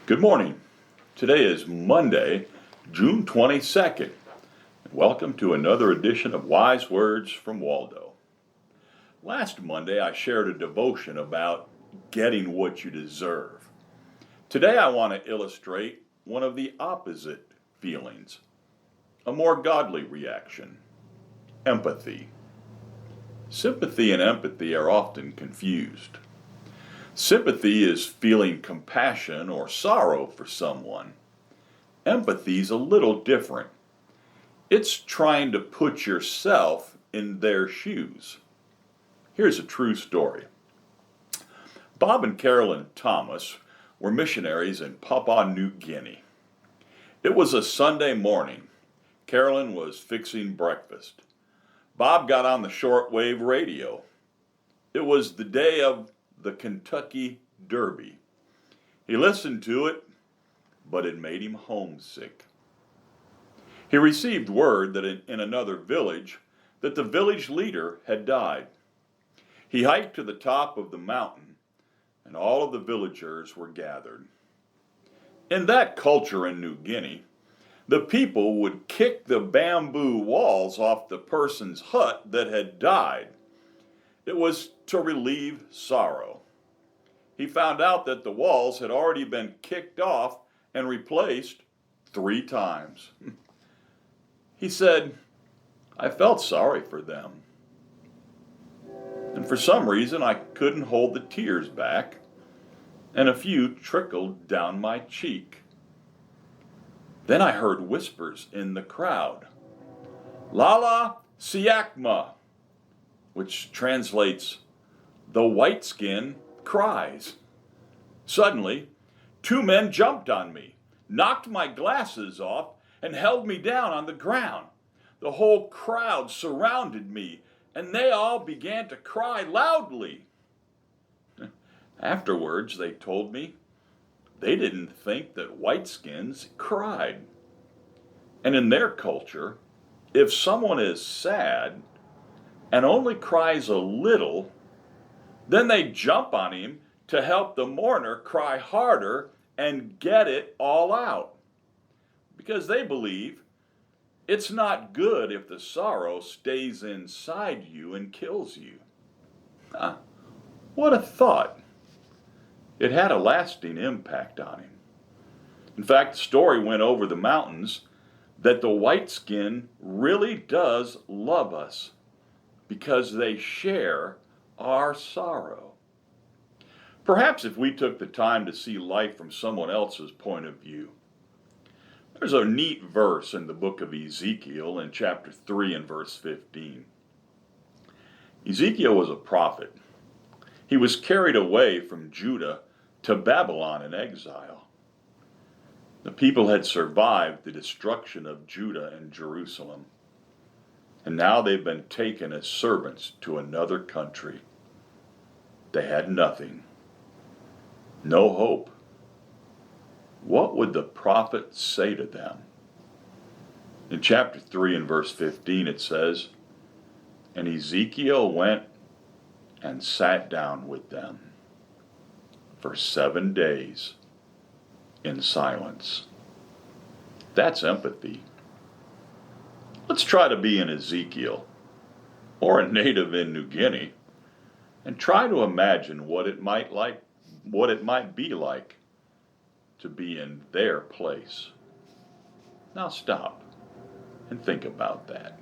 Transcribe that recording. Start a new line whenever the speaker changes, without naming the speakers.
Good morning. Today is Monday, June 22nd. Welcome to another edition of Wise Words from Waldo. Last Monday, I shared a devotion about getting what you deserve. Today, I want to illustrate one of the opposite feelings, a more godly reaction, empathy. Sympathy and empathy are often confused. Sympathy is feeling compassion or sorrow for someone. Empathy is a little different. It's trying to put yourself in their shoes. Here's a true story. Bob and Carolyn Thomas were missionaries in Papua New Guinea. It was a Sunday morning. Carolyn was fixing breakfast. Bob got on the shortwave radio. It was the day of the Kentucky Derby. He listened to it, but it made him homesick. He received word that in another village, that the village leader had died. He hiked to the top of the mountain, and all of the villagers were gathered. In that culture in New Guinea, the people would kick the bamboo walls off the person's hut that had died. It was to relieve sorrow. He found out that the walls had already been kicked off and replaced 3 times. He said, I felt sorry for them. And for some reason, I couldn't hold the tears back, and a few trickled down my cheek. Then I heard whispers in the crowd. Lala Siakma, which translates, the white skin cries. Suddenly, 2 men jumped on me, knocked my glasses off, and held me down on the ground. The whole crowd surrounded me, and they all began to cry loudly. Afterwards, they told me they didn't think that whiteskins cried. And in their culture, if someone is sad and only cries a little, then they jump on him to help the mourner cry harder and get it all out. Because they believe it's not good if the sorrow stays inside you and kills you. What a thought. It had a lasting impact on him. In fact, the story went over the mountains that the white skin really does love us because they share our sorrow. Perhaps if we took the time to see life from someone else's point of view. There's a neat verse in the book of Ezekiel in chapter 3 and verse 15. Ezekiel was a prophet. He was carried away from Judah to Babylon in exile. The people had survived the destruction of Judah and Jerusalem, and now they've been taken as servants to another country. They had nothing, no hope. What would the prophet say to them? In chapter 3 and verse 15 it says, and Ezekiel went and sat down with them for 7 days in silence. That's empathy. Let's try to be an Ezekiel or a native in New Guinea and try to imagine what it might be like to be in their place. Now stop and think about that.